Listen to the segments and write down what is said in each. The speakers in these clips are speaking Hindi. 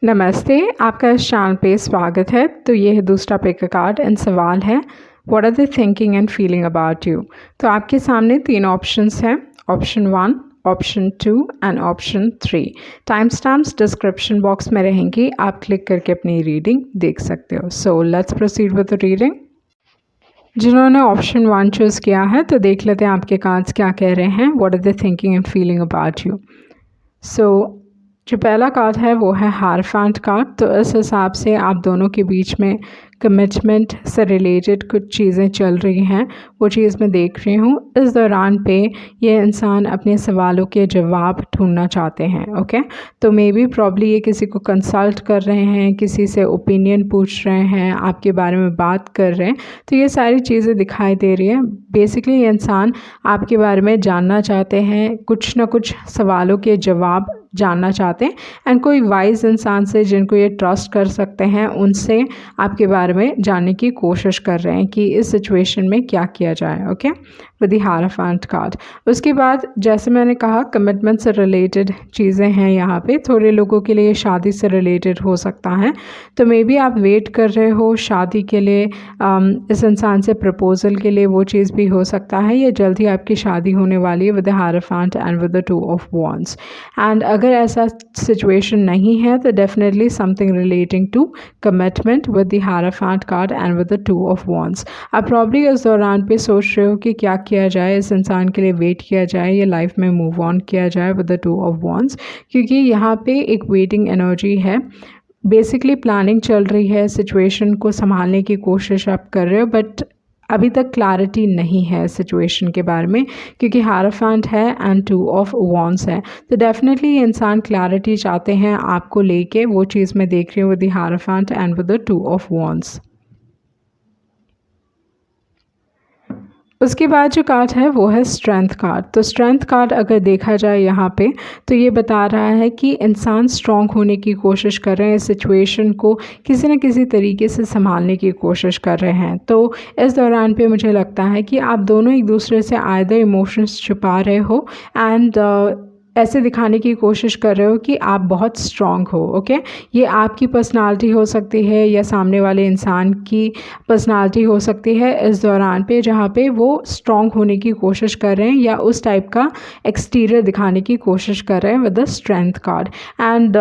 नमस्ते, आपका इस चैनल पे स्वागत है। तो ये है दूसरा पिक कार्ड एंड सवाल है what are they thinking and feeling about you. तो आपके सामने 3 ऑप्शंस हैं, option 1, option 2 and option 3। Time stamps description box में रहेंगी, आप क्लिक करके अपनी रीडिंग देख सकते हो। So let's proceed with the reading. जिन्होंने ऑप्शन 1 चूज़ किया है तो देख लेते हैं आपके कार्ड्स क्या कह रहे हैं, what are they thinking and feeling about you. So जो पहला कार्ड है वो है हायरफेंट कार्ड। तो इस हिसाब से आप दोनों के बीच में कमिटमेंट से रिलेटेड कुछ चीज़ें चल रही हैं, वो चीज़ मैं देख रही हूँ। इस दौरान पे ये इंसान अपने सवालों के जवाब ढूंढना चाहते हैं। ओके, तो मे बी प्रॉब्ली ये किसी को कंसल्ट कर रहे हैं, किसी से ओपिनियन पूछ रहे हैं, आपके बारे में बात कर रहे हैं। तो ये सारी चीज़ें दिखाई दे रही हैं। बेसिकली ये इंसान आपके बारे में जानना चाहते हैं, कुछ ना कुछ सवालों के जवाब जानना चाहते हैं एंड कोई वाइज इंसान से जिनको ये ट्रस्ट कर सकते हैं उनसे आपके बारे में जानने की कोशिश कर रहे हैं कि इस सिचुएशन में क्या किया जाए। Okay, with the hierophant card. उसके बाद जैसे मैंने कहा कमिटमेंट से रिलेटेड चीज़ें हैं यहाँ पे। थोड़े लोगों के लिए शादी से रिलेटेड हो सकता है, तो मे बी आप वेट कर रहे हो शादी के लिए, इस इंसान से प्रपोजल के लिए, वो चीज़ भी हो सकता है। ये जल्द ही आपकी शादी होने वाली है with the hierophant and with the 2 of wands. And अगर ऐसा सिचुएशन नहीं है तो definitely something relating to commitment with the hierophant card and with the 2 of wands. आप प्रॉब्ली इस दौरान पे सोच रहे हो कि क्या किया जाए, इस इंसान के लिए वेट किया जाए या लाइफ में मूव ऑन किया जाए विद द 2 ऑफ वॉन्ड्स, क्योंकि यहाँ पे एक वेटिंग एनर्जी है। बेसिकली प्लानिंग चल रही है, सिचुएशन को संभालने की कोशिश आप कर रहे हो, बट अभी तक क्लैरिटी नहीं है सिचुएशन के बारे में, क्योंकि हायरफेंट है एंड 2 ऑफ वॉन्ड्स है। तो डेफिनेटली ये इंसान क्लैरिटी चाहते हैं आपको लेके, वो चीज़ मैं देख रही हूँ with the hierophant and with the 2 of wands. उसके बाद जो कार्ड है वो है स्ट्रेंथ कार्ड। तो स्ट्रेंथ कार्ड अगर देखा जाए यहाँ पे तो ये बता रहा है कि इंसान स्ट्रॉन्ग होने की कोशिश कर रहे हैं, सिचुएशन को किसी न किसी तरीके से संभालने की कोशिश कर रहे हैं। तो इस दौरान पे मुझे लगता है कि आप दोनों एक दूसरे से आइदर इमोशंस छुपा रहे हो एंड ऐसे दिखाने की कोशिश कर रहे हो कि आप बहुत स्ट्रॉन्ग हो। ओके, ये आपकी पर्सनालिटी हो सकती है या सामने वाले इंसान की पर्सनालिटी हो सकती है इस दौरान पे, जहाँ पे वो स्ट्रॉन्ग होने की कोशिश कर रहे हैं या उस टाइप का एक्सटीरियर दिखाने की कोशिश कर रहे हैं with the strength card. And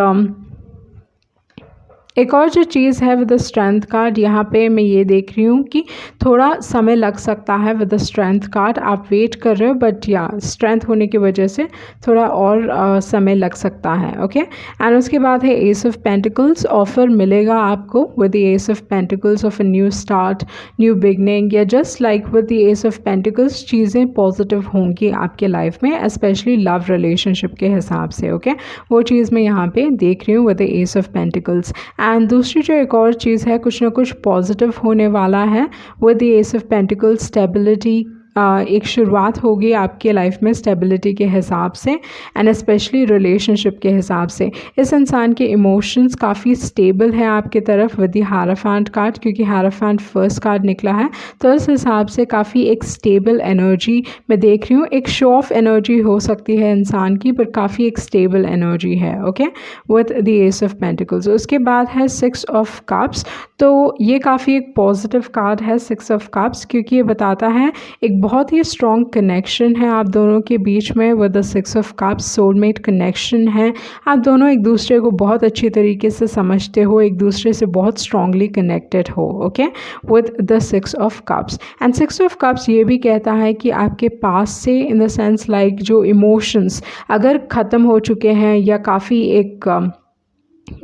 एक और जो चीज़ है विद द स्ट्रेंथ कार्ड, यहाँ पे मैं ये देख रही हूँ कि थोड़ा समय लग सकता है विद द स्ट्रेंथ कार्ड। आप वेट कर रहे हो बट या स्ट्रेंथ होने की वजह से थोड़ा और समय लग सकता है। ओके, एंड उसके बाद है एस ऑफ पेंटिकल्स। ऑफर मिलेगा आपको with the ace of pentacles of a new start, new beginning, या just like with the ace of pentacles चीज़ें पॉजिटिव होंगी आपके लाइफ में, स्पेशली लव रिलेशनशिप के हिसाब से। ओके, वो चीज़ मैं यहाँ पे देख रही हूँ with the ace of pentacles. And दूसरी जो एक और चीज़ है, कुछ ना कुछ पॉजिटिव होने वाला है with the ace of pentacles. Stability, एक शुरुआत होगी आपके लाइफ में स्टेबिलिटी के हिसाब से एंड स्पेशली रिलेशनशिप के हिसाब से। इस इंसान के इमोशंस काफ़ी स्टेबल हैं आपके तरफ विद द हायरफेंट कार्ड, क्योंकि हायरफेंट फर्स्ट कार्ड निकला है। तो इस हिसाब से काफ़ी एक स्टेबल एनर्जी मैं देख रही हूँ। एक शो ऑफ एनर्जी हो सकती है इंसान की, पर काफ़ी एक स्टेबल एनर्जी है। Okay, with the ace of pentacles. उसके बाद है 6 ऑफ कप्स। तो ये काफ़ी एक पॉजिटिव कार्ड है 6 ऑफ कप्स, क्योंकि ये बताता है एक बहुत ही स्ट्रॉन्ग कनेक्शन है आप दोनों के बीच में with the 6 of cups. Soulmate connection है, आप दोनों एक दूसरे को बहुत अच्छी तरीके से समझते हो, एक दूसरे से बहुत स्ट्रांगली कनेक्टेड हो। Okay, with the 6 of cups. And 6 of cups ये भी कहता है कि आपके पास से इन द सेंस लाइक जो इमोशंस अगर ख़त्म हो चुके हैं या काफ़ी एक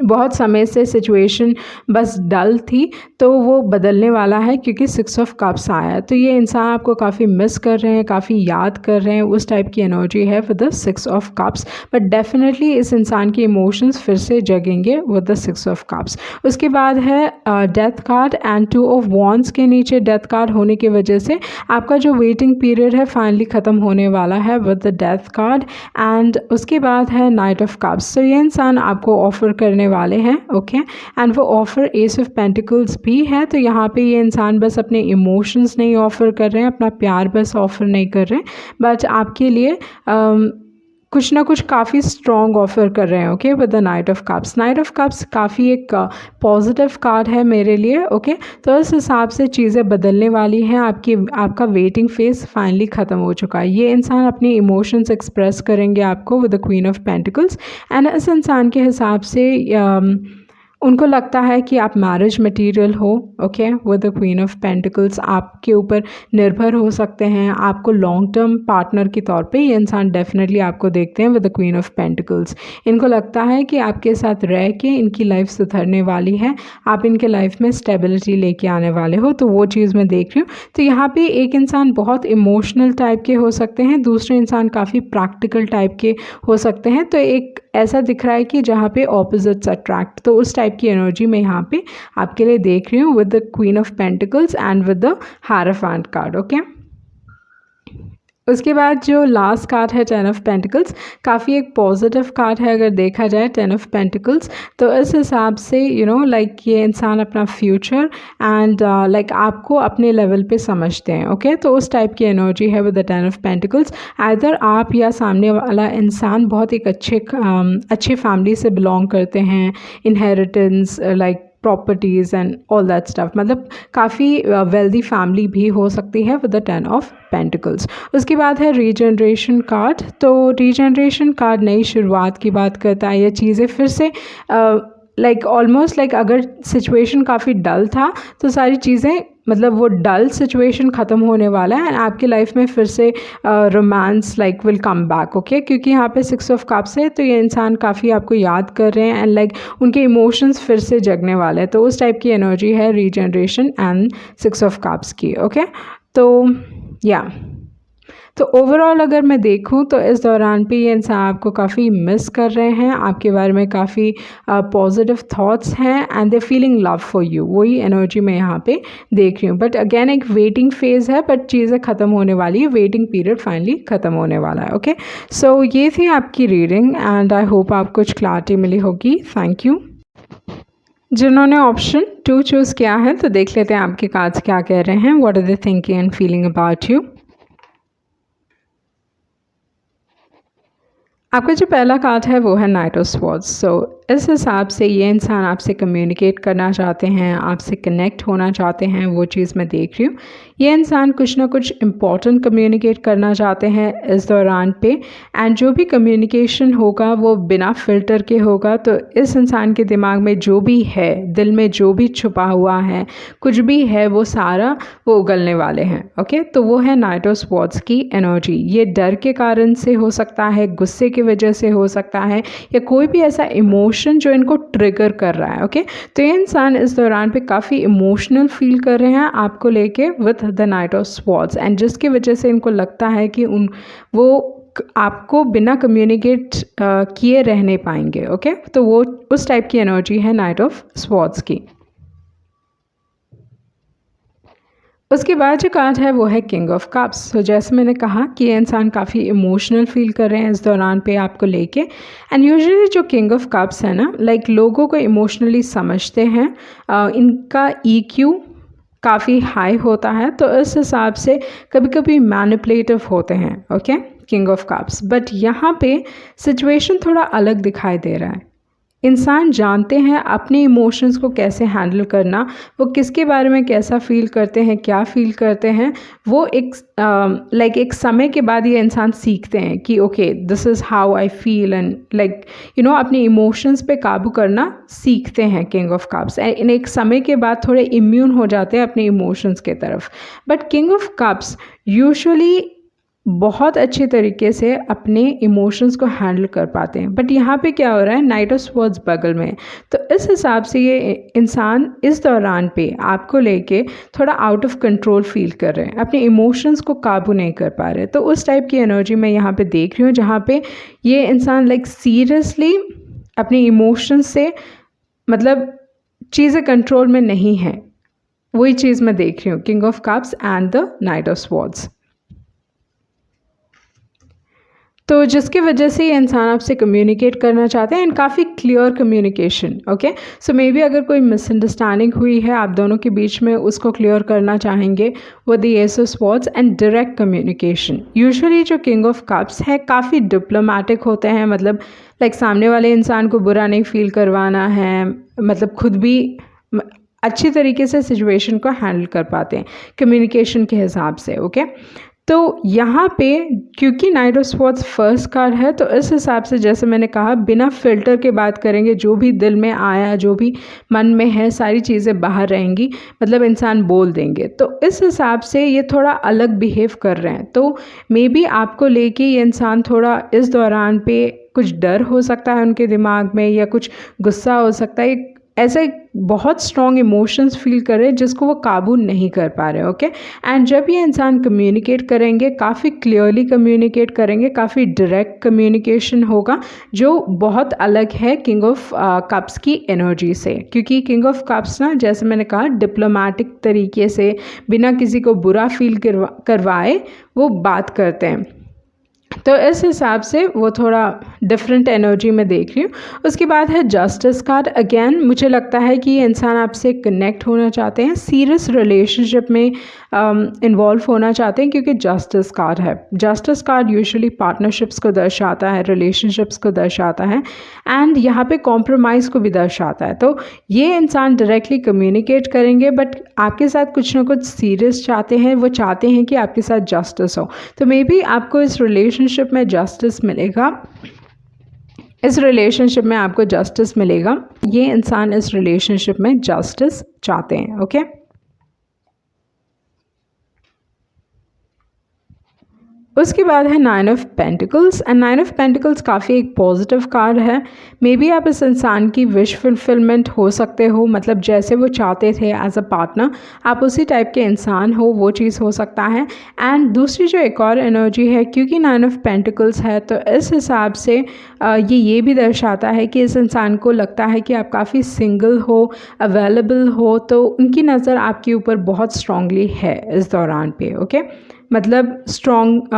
बहुत समय से सिचुएशन बस डल थी, तो वो बदलने वाला है, क्योंकि 6 ऑफ कप्स आया है। तो ये इंसान आपको काफ़ी मिस कर रहे हैं, काफ़ी याद कर रहे हैं, उस टाइप की एनर्जी है with the 6 of cups. But definitely इस इंसान के इमोशंस फिर से जगेंगे विद द 6 ऑफ कप्स। उसके बाद है death card and 2 of wands के नीचे डेथ कार्ड होने की वजह से आपका जो वेटिंग पीरियड है फाइनली ख़त्म होने वाला है with the death card. And उसके बाद है नाइट ऑफ कप्स। तो ये इंसान आपको ऑफर करने वाले हैं। ओके, एंड वो ऑफर एस ऑफ पेंटिकल्स भी है। तो यहाँ पे ये इंसान बस अपने इमोशंस नहीं ऑफर कर रहे हैं, अपना प्यार बस ऑफर नहीं कर रहे हैं, बट आपके लिए कुछ ना कुछ काफ़ी स्ट्रॉन्ग ऑफर कर रहे हैं। Okay, with the night of cups. Night of cups काफ़ी एक पॉजिटिव कार्ड है मेरे लिए। ओके, तो इस हिसाब से चीज़ें बदलने वाली हैं। आपका वेटिंग फेज फाइनली ख़त्म हो चुका है। ये इंसान अपनी इमोशंस एक्सप्रेस करेंगे आपको with the queen of pentacles. And इस इंसान के हिसाब से उनको लगता है कि आप मैरिज मटेरियल हो। Okay, with the queen of pentacles आपके ऊपर निर्भर हो सकते हैं। आपको लॉन्ग टर्म पार्टनर के तौर पे ये इंसान डेफिनेटली आपको देखते हैं with the queen of pentacles. इनको लगता है कि आपके साथ रह के इनकी लाइफ सुधरने वाली है, आप इनके लाइफ में स्टेबिलिटी लेके आने वाले हो, तो वो चीज़ मैं देख रही हूँ। तो यहाँ पे एक इंसान बहुत इमोशनल टाइप के हो सकते हैं, दूसरे इंसान काफ़ी प्रैक्टिकल टाइप के हो सकते हैं। तो एक ऐसा दिख रहा है कि जहाँ पे ऑपोजिट्स अट्रैक्ट, तो उस टाइप की एनर्जी मैं यहाँ पे आपके लिए देख रही हूँ with the queen of pentacles and with the hierophant card. Okay, उसके बाद जो लास्ट कार्ड है टेन ऑफ पेंटिकल्स, काफ़ी एक पॉजिटिव कार्ड है अगर देखा जाए टेन ऑफ पेंटिकल्स। तो इस हिसाब से लाइक ये इंसान अपना फ्यूचर एंड लाइक आपको अपने लेवल पे समझते हैं। ओके, तो उस टाइप की एनर्जी है with the ten of pentacles. Either आप या सामने वाला इंसान बहुत एक अच्छे फैमिली से बिलोंग करते हैं, inheritance like properties and all that stuff, मतलब काफ़ी वेल्दी फैमिली भी हो सकती है with the ten of pentacles. उसके बाद है रीजनरेशन कार्ड। तो रीजनरेशन कार्ड नई शुरुआत की बात करता है। ये चीज़ें फिर से लाइक ऑलमोस्ट लाइक अगर सिचुएशन काफ़ी डल था तो सारी चीज़ें मतलब वो डल सिचुएशन ख़त्म होने वाला है एंड आपकी लाइफ में फिर से romance like will come back. Okay, क्योंकि यहाँ पे सिक्स ऑफ कप्स है, तो ये इंसान काफ़ी आपको याद कर रहे हैं एंड लाइक उनके इमोशंस फिर से जगने वाले हैं। तो उस टाइप की एनर्जी है regeneration and six of cups की। ओके, तो या तो ओवरऑल अगर मैं देखूं तो इस दौरान पे ये इंसान आपको काफ़ी मिस कर रहे हैं, आपके बारे में काफ़ी पॉजिटिव थॉट्स हैं and they feeling love for you, वही एनर्जी मैं यहाँ पे देख रही हूँ। बट अगेन एक वेटिंग फेज़ है, बट चीज़ें ख़त्म होने वाली है, वेटिंग पीरियड फाइनली ख़त्म होने वाला है। ओके, सो ये थी आपकी रीडिंग एंड आई होप आपको कुछ क्लैरिटी मिली होगी। Thank you. जिन्होंने ऑप्शन 2 चूज़ किया है तो देख लेते हैं आपके कार्ड्स क्या कह रहे हैं। What are they thinking and feeling about you. आपका जो पहला कार्ड है वो है नाइट ऑफ स्वॉर्ड्स। सो इस हिसाब से ये इंसान आपसे कम्युनिकेट करना चाहते हैं, आपसे कनेक्ट होना चाहते हैं, वो चीज़ मैं देख रही हूँ। ये इंसान कुछ ना कुछ इम्पॉर्टेंट कम्युनिकेट करना चाहते हैं इस दौरान पे एंड जो भी कम्युनिकेशन होगा वो बिना फ़िल्टर के होगा। तो इस इंसान के दिमाग में जो भी है, दिल में जो भी छुपा हुआ है, कुछ भी है, वो सारा वो उगलने वाले हैं। ओके, तो वो है नाइट ऑफ स्वॉर्ड्स की एनर्जी। ये डर के कारण से हो सकता है, गुस्से की वजह से हो सकता है, या कोई भी ऐसा इमोशन जो इनको ट्रिगर कर रहा है। ओके, तो ये इंसान इस दौरान पे काफ़ी इमोशनल फील कर रहे हैं आपको लेके with the night of swords and जिसकी वजह से इनको लगता है कि वो आपको बिना कम्युनिकेट किए रह नहीं पाएंगे। ओके, तो वो उस टाइप की एनर्जी है नाइट ऑफ स्वॉर्ड्स की। उसके बाद जो कार्ड है वो है किंग ऑफ कप्स। तो जैसे मैंने कहा कि ये इंसान काफ़ी इमोशनल फील कर रहे हैं इस दौरान पे आपको लेके एंड यूजुअली जो किंग ऑफ कप्स है ना, लाइक लोगों को इमोशनली समझते हैं, इनका EQ काफ़ी हाई होता है, तो इस हिसाब से कभी कभी मैनिपुलेटिव होते हैं। Okay, king of cups. But यहाँ पे सिचुएशन थोड़ा अलग दिखाई दे रहा है। इंसान जानते हैं अपने इमोशंस को कैसे हैंडल करना, वो किसके बारे में कैसा फील करते हैं, क्या फील करते हैं, वो एक एक समय के बाद ये इंसान सीखते हैं कि okay this is how I feel and like अपने इमोशंस पे काबू करना सीखते हैं किंग ऑफ कप्स। इन एक समय के बाद थोड़े इम्यून हो जाते हैं अपने इमोशंस के तरफ। But king of cups usually बहुत अच्छे तरीके से अपने इमोशंस को हैंडल कर पाते हैं। बट यहाँ पे क्या हो रहा है, नाइट ऑफ स्वॉर्ड्स बगल में, तो इस हिसाब से ये इंसान इस दौरान पे आपको लेके थोड़ा आउट ऑफ कंट्रोल फील कर रहे हैं, अपने इमोशंस को काबू नहीं कर पा रहे। तो उस टाइप की एनर्जी मैं यहाँ पे देख रही हूँ जहाँ पे ये इंसान लाइक सीरियसली अपने इमोशंस से मतलब चीज़ें कंट्रोल में नहीं है, वही चीज़ मैं देख रही हूँ king of cups and the night of swords. तो जिसकी वजह से ये इंसान आपसे कम्युनिकेट करना चाहते हैं एंड काफ़ी clear communication. Okay, so may be अगर कोई मिसअंडरस्टैंडिंग हुई है आप दोनों के बीच में, उसको क्लियर करना चाहेंगे with the ace of swords and direct communication. Usually जो किंग ऑफ कप्स है काफ़ी डिप्लोमेटिक होते हैं, मतलब लाइक सामने वाले इंसान को बुरा नहीं फील करवाना है, मतलब खुद भी अच्छी तरीके से सिचुएशन को हैंडल कर पाते हैं कम्युनिकेशन के हिसाब से। ओके, तो यहाँ पे क्योंकि night of swords first card है तो इस हिसाब से जैसे मैंने कहा बिना फिल्टर के बात करेंगे, जो भी दिल में आया, जो भी मन में है, सारी चीज़ें बाहर रहेंगी, मतलब इंसान बोल देंगे। तो इस हिसाब से ये थोड़ा अलग बिहेव कर रहे हैं। तो मे बी आपको लेके ये इंसान थोड़ा इस दौरान पे कुछ डर हो सकता है उनके दिमाग में, या कुछ गुस्सा हो सकता है, ऐसे बहुत स्ट्रॉन्ग इमोशंस फील कर रहे हैं जिसको वो काबू नहीं कर पा रहे। ओके, एंड जब ये इंसान कम्युनिकेट करेंगे काफ़ी क्लियरली कम्युनिकेट करेंगे, काफ़ी डायरेक्ट कम्युनिकेशन होगा, जो बहुत अलग है किंग ऑफ कप्स की एनर्जी से। क्योंकि किंग ऑफ कप्स ना, जैसे मैंने कहा, डिप्लोमेटिक तरीके से बिना किसी को बुरा फील करवाए वो बात करते हैं। तो इस हिसाब से वो थोड़ा डिफरेंट एनर्जी में देख रही हूँ। उसके बाद है जस्टिस कार्ड। अगेन मुझे लगता है कि ये इंसान आपसे कनेक्ट होना चाहते हैं, सीरियस रिलेशनशिप में इन्वॉल्व होना चाहते हैं, क्योंकि जस्टिस कार्ड है। जस्टिस कार्ड यूजुअली पार्टनरशिप्स को दर्शाता है, रिलेशनशिप्स को दर्शाता है, एंड यहाँ पे कॉम्प्रोमाइज़ को भी दर्शाता है। तो ये इंसान डायरेक्टली कम्युनिकेट करेंगे बट आपके साथ कुछ ना कुछ सीरियस चाहते हैं, वो चाहते हैं कि आपके साथ जस्टिस हो। तो मे बी आपको इस रिलेशनशिप में जस्टिस मिलेगा, इस रिलेशनशिप में आपको जस्टिस मिलेगा। ये इंसान इस रिलेशनशिप में जस्टिस चाहते हैं। ओके, उसके बाद है nine of pentacles. And nine of pentacles काफ़ी एक पॉजिटिव कार्ड है। मे बी आप इस इंसान की विश फुलफिलमेंट हो सकते हो, मतलब जैसे वो चाहते थे एज अ पार्टनर आप उसी टाइप के इंसान हो, वो चीज़ हो सकता है। एंड दूसरी जो एक और एनर्जी है, क्योंकि नाइन ऑफ पेंटिकल्स है तो इस हिसाब से ये भी दर्शाता है कि इस इंसान को लगता है कि आप काफ़ी सिंगल हो, अवेलेबल हो, तो उनकी नज़र आपके ऊपर बहुत स्ट्रांगली है इस दौरान पे। ओके, मतलब strong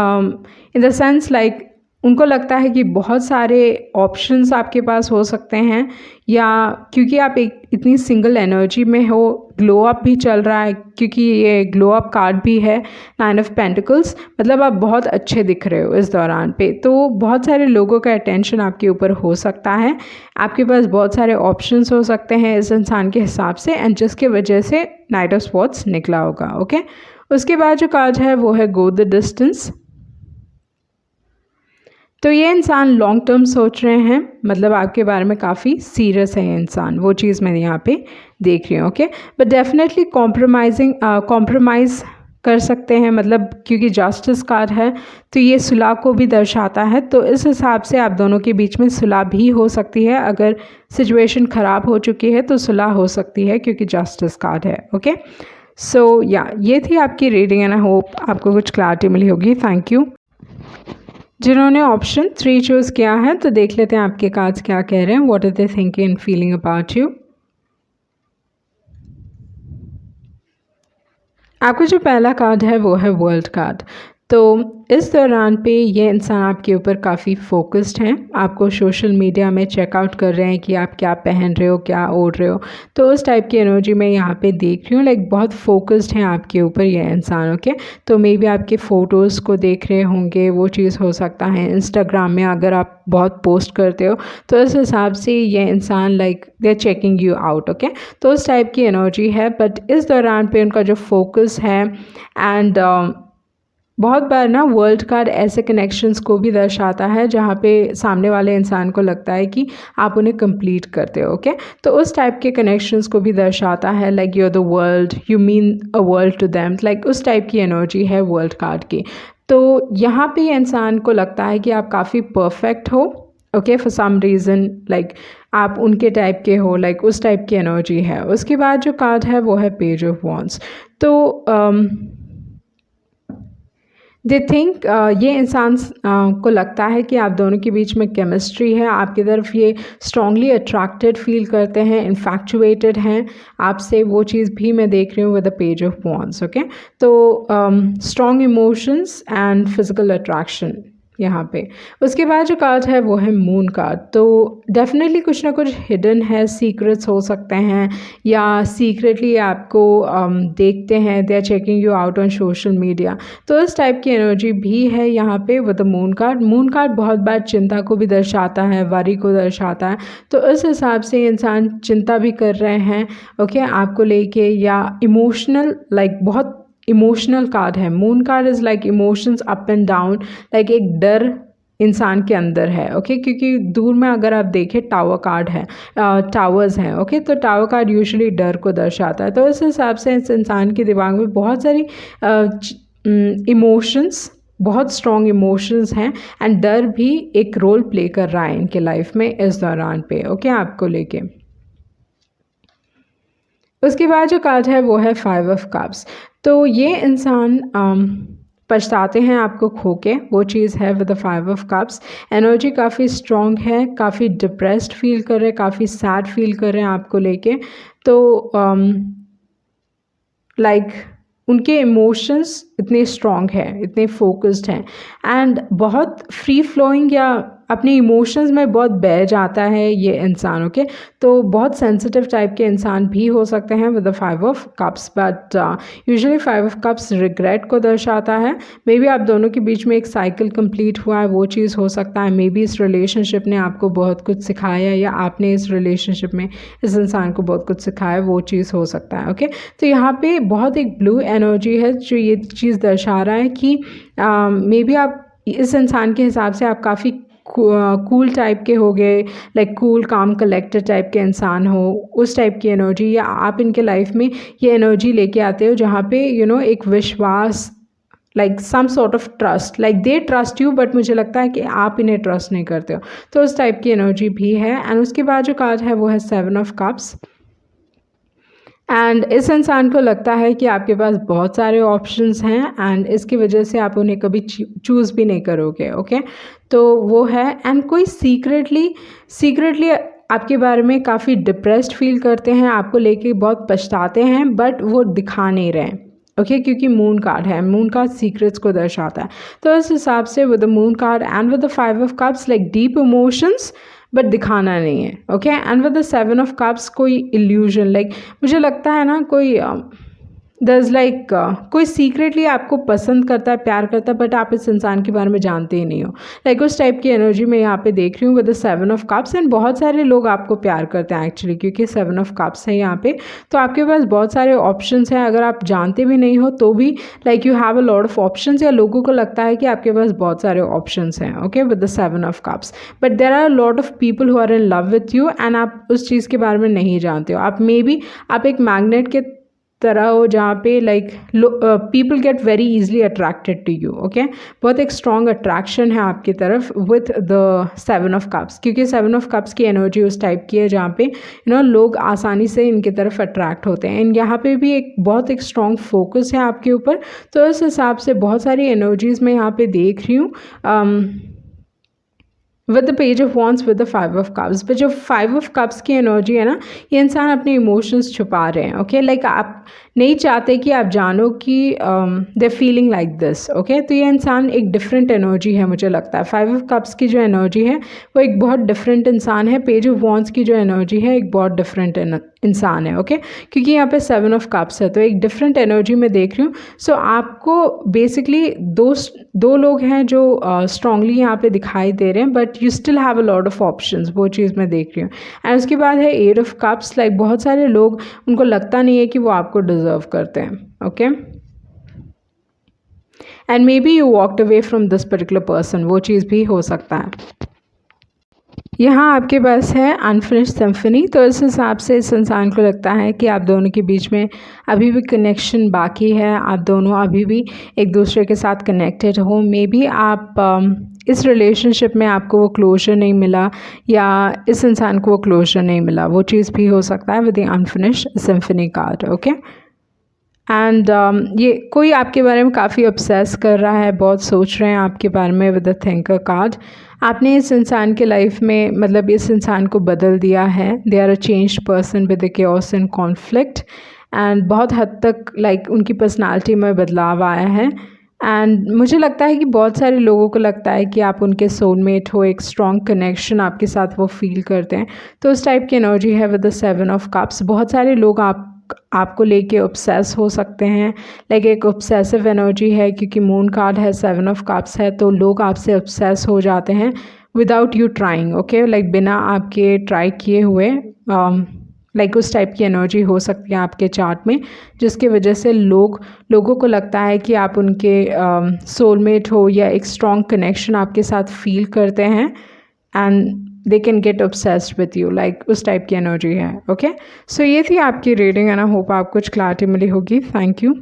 in the sense like उनको लगता है कि बहुत सारे ऑप्शंस आपके पास हो सकते हैं, या क्योंकि आप एक इतनी सिंगल एनर्जी में हो, ग्लो अप भी चल रहा है, क्योंकि ये ग्लो अप कार्ड भी है नाइन ऑफ पेंटिकल्स, मतलब आप बहुत अच्छे दिख रहे हो इस दौरान पे। तो बहुत सारे लोगों का अटेंशन आपके ऊपर हो सकता है, आपके पास बहुत सारे ऑप्शंस हो सकते हैं इस इंसान के हिसाब से, एंड जिसके वजह से नाइट ऑफ स्वॉर्ड्स निकला होगा। ओके, उसके बाद जो कार्ड है वो है गो द डिस्टेंस। तो ये इंसान लॉन्ग टर्म सोच रहे हैं, मतलब आपके बारे में काफ़ी सीरियस है ये इंसान, वो चीज़ मैं यहाँ पे देख रही हूँ। ओके, बट डेफिनेटली कॉम्प्रोमाइज़ कर सकते हैं, मतलब क्योंकि जस्टिस कार्ड है तो ये सुलह को भी दर्शाता है। तो इस हिसाब से आप दोनों के बीच में सुलह भी हो सकती है, अगर सिचुएशन ख़राब हो चुकी है तो सुलह हो सकती है, क्योंकि जस्टिस कार्ड है। ओके, सो ये थी आपकी रीडिंग एंड आई होप आपको कुछ क्लैरिटी मिली होगी। Thank you. जिन्होंने ऑप्शन 3 चूज़ किया है तो देख लेते हैं आपके कार्ड्स क्या कह रहे हैं, what are they thinking and feeling about you. आपका जो पहला कार्ड है वो है वर्ल्ड कार्ड। तो इस दौरान पे ये इंसान आपके ऊपर काफ़ी फोकस्ड हैं, आपको सोशल मीडिया में चेकआउट कर रहे हैं कि आप क्या पहन रहे हो, क्या ओढ़ रहे हो। तो उस टाइप की एनर्जी मैं यहाँ पे देख रही हूँ, लाइक बहुत फोकस्ड हैं आपके ऊपर ये इंसान। ओके, तो मे बी आपके फ़ोटोज़ को देख रहे होंगे, वो चीज़ हो सकता है। इंस्टाग्राम में अगर आप बहुत पोस्ट करते हो तो इस हिसाब से ये इंसान like they are checking you out. Okay, तो उस टाइप की एनर्जी है, बट इस दौरान पे उनका जो फोकस है एंड बहुत बार ना वर्ल्ड कार्ड ऐसे कनेक्शंस को भी दर्शाता है जहाँ पे सामने वाले इंसान को लगता है कि आप उन्हें कंप्लीट करते हो। ओके, तो उस टाइप के कनेक्शंस को भी दर्शाता है, like you are the world, you mean a world to them, like उस टाइप की एनर्जी है वर्ल्ड कार्ड की। तो यहाँ पे इंसान को लगता है कि आप काफ़ी परफेक्ट हो। Okay, for some reason like आप उनके टाइप के हो, लाइक उस टाइप की एनर्जी है। उसके बाद जो कार्ड है वो है पेज ऑफ वॉन्ड्स। तो दे थिंक ये इंसान को लगता है कि आप दोनों के बीच में केमिस्ट्री है, आपकी तरफ ये स्ट्रांगली अट्रैक्टेड फील करते हैं, इन्फैक्चुएटेड हैं आपसे, वो चीज़ भी मैं देख रही हूँ with the page of wands. Okay, तो strong emotions and physical attraction यहाँ पे। उसके बाद जो कार्ड है वो है मून कार्ड। तो डेफिनेटली कुछ ना कुछ हिडन है, सीक्रेट्स हो सकते हैं या सीक्रेटली आपको देखते हैं, they are checking you out on social media. तो इस टाइप की एनर्जी भी है यहाँ पे with the moon card. Moon card बहुत बार चिंता को भी दर्शाता है, वरी को दर्शाता है। तो इस हिसाब से इंसान चिंता भी कर रहे हैं ओके आपको लेके, या इमोशनल बहुत इमोशनल कार्ड है। Moon card is like emotions up and down, like एक डर इंसान के अंदर है ओके क्योंकि दूर में अगर आप देखें टावर कार्ड है, टावर्स हैं ओके। तो टावर कार्ड यूजुअली डर को दर्शाता है। तो इस हिसाब से इस इंसान के दिमाग में बहुत सारी इमोशंस, बहुत स्ट्रॉन्ग इमोशंस हैं एंड डर भी एक रोल प्ले कर रहा है इनके लाइफ में इस दौरान पे ओके आपको लेके। उसके बाद जो कार्ड है वो है 5 ऑफ कप्स। तो ये इंसान पछताते हैं आपको खो के, वो चीज़ है with the 5 of cups. Energy काफ़ी स्ट्रॉन्ग है, काफ़ी डिप्रेस्ड फील कर रहे हैं, काफ़ी सैड फील कर रहे हैं आपको लेके। तो उनके इमोशंस इतने स्ट्रॉन्ग हैं, इतने फोकस्ड हैं एंड बहुत फ्री फ्लोइंग या अपने इमोशंस में बहुत बह जाता है ये इंसान ओके। तो बहुत सेंसिटिव टाइप के इंसान भी हो सकते हैं with the 5 of cups, but usually 5 of cups regret को दर्शाता है। मे बी आप दोनों के बीच में एक साइकिल कंप्लीट हुआ है, वो चीज़ हो सकता है। मे बी इस रिलेशनशिप ने आपको बहुत कुछ सिखाया या आपने इस रिलेशनशिप में इस इंसान को बहुत कुछ सिखाया, वो चीज़ हो सकता है ओके। तो यहाँ पे बहुत एक ब्लू एनर्जी है जो ये चीज़ दर्शा रहा है कि मे बी आप इस इंसान के हिसाब से आप काफ़ी कूल टाइप के हो गए, लाइक कूल काम कलेक्टेड टाइप के इंसान हो, उस टाइप की एनर्जी, या आप इनके लाइफ में ये एनर्जी लेके आते हो जहाँ पे एक विश्वास, like some sort of trust, like they trust you but मुझे लगता है कि आप इन्हें ट्रस्ट नहीं करते हो। तो उस टाइप की एनर्जी भी है। एंड उसके बाद जो कार्ड है वो है 7 ऑफ कप्स। एंड इस इंसान को लगता है कि आपके पास बहुत सारे ऑप्शंस हैं एंड इसकी वजह से आप उन्हें कभी चूज़ भी नहीं करोगे ओके। तो वो है एंड कोई सीक्रेटली आपके बारे में काफ़ी डिप्रेस्ड फील करते हैं, आपको लेके बहुत पछताते हैं बट वो दिखा नहीं रहे ओके क्योंकि मून कार्ड है, मून कार्ड सीक्रेट्स को दर्शाता है। तो इस हिसाब से with the moon card and with the 5 of cups, like deep emotions but दिखाना नहीं है okay. And with the 7 of cups कोई इल्यूजन, लाइक मुझे लगता है ना कोई दस कोई सीक्रेटली आपको पसंद करता है, प्यार करता है बट आप इस इंसान के बारे में जानते ही नहीं हो, लाइक उस टाइप की एनर्जी मैं यहाँ पे देख रही हूँ with the 7 of cups. And बहुत सारे लोग आपको प्यार करते हैं एक्चुअली क्योंकि 7 ऑफ कप्स है यहाँ पे। तो आपके पास बहुत सारे ऑप्शंस हैं, अगर आप जानते भी नहीं हो तो भी like you have a lot of options, या लोगों को लगता है कि आपके पास बहुत सारे ऑप्शंस हैं okay with the 7 of cups. But there are lot of people who are in love with you and आप उस चीज़ के बारे में नहीं जानते हो। आप मे बी आप एक मैग्नेट के तरह हो जहाँ पे like people get very easily attracted to you okay. बहुत एक स्ट्रॉन्ग अट्रैक्शन है आपकी तरफ विथ द 7 ऑफ कप्स, क्योंकि 7 ऑफ कप्स की एनर्जी उस टाइप की है जहाँ पे लोग आसानी से इनकी तरफ अट्रैक्ट होते हैं। एंड यहाँ पे भी एक बहुत एक स्ट्रॉन्ग फोकस है आपके ऊपर। तो इस हिसाब से बहुत सारी एनर्जीज मैं यहाँ पे देख रही हूँ with the page of wands with the 5 of cups. पर जो 5 ऑफ कप्स की एनर्जी है ना, ये इंसान अपने इमोशंस छुपा रहे हैं ओके। लाइक आप नहीं चाहते कि आप जानो कि दे फीलिंग लाइक दिस ओके। तो ये इंसान एक डिफरेंट एनर्जी है मुझे लगता है। 5 ऑफ कप्स की जो एनर्जी है वो एक बहुत डिफरेंट इंसान है। पेज ऑफ वॉन्ड्स की जो एनर्जी है एक बहुत डिफरेंट इंसान है ओके क्योंकि यहाँ पे 7 ऑफ कप्स है। तो एक डिफरेंट एनर्जी में देख रही हूँ। सो आपको बेसिकली दो लोग हैं जो स्ट्रांगली यहाँ पे दिखाई दे रहे हैं but you still have a lot of options, वो चीज़ मैं देख रही हूँ। एंड उसके बाद है 8 ऑफ कप्स। लाइक बहुत सारे लोग, उनको लगता नहीं है कि वो आपको डिजर्व करते हैं okay. And may be you walked away from this particular person, वो चीज़ भी हो सकता है। यहाँ आपके पास है अनफिनिश्ड सिम्फनी। तो इस हिसाब से इस इंसान को लगता है कि आप दोनों के बीच में अभी भी कनेक्शन बाकी है, आप दोनों अभी भी एक दूसरे के साथ कनेक्टेड हो। मे बी आप इस रिलेशनशिप में आपको वो क्लोजर नहीं मिला या इस इंसान को वो क्लोजर नहीं मिला, वो चीज़ भी हो सकता है with the unfinished symphony card okay. And ये कोई आपके बारे में काफ़ी ऑब्सेस कर रहा है, बहुत सोच रहे हैं आपके बारे में विद द थिंकर कार्ड। आपने इस इंसान के लाइफ में मतलब इस इंसान को बदल दिया है। They are a changed person with the chaos and conflict and बहुत हद तक लाइक उनकी पर्सनालिटी में बदलाव आया है एंड मुझे लगता है कि बहुत सारे लोगों को लगता है कि आप उनके सोलमेट हो, एक स्ट्रॉन्ग कनेक्शन आपके साथ वो फील करते हैं। तो उस टाइप की एनर्जी है विद द 7 ऑफ कप्स। बहुत सारे लोग आपको लेके ऑब्सेस हो सकते हैं, लाइक एक ऑब्सेसिव एनर्जी है, क्योंकि मून कार्ड है, 7 ऑफ कप्स है, तो लोग आपसे ऑब्सेस हो जाते हैं without you trying, okay, like बिना आपके ट्राई किए हुए। लाइक उस टाइप की एनर्जी हो सकती है आपके चार्ट में, जिसकी वजह से लोगों को लगता है कि आप उनके सोलमेट हो या एक स्ट्रॉन्ग कनेक्शन आपके साथ फील करते हैं, and they can get obsessed with you, like उस टाइप की एनर्जी है। ओके, सो ये थी आपकी रीडिंग, एंड आई होप आपको कुछ क्लैरिटी मिली होगी। Thank you.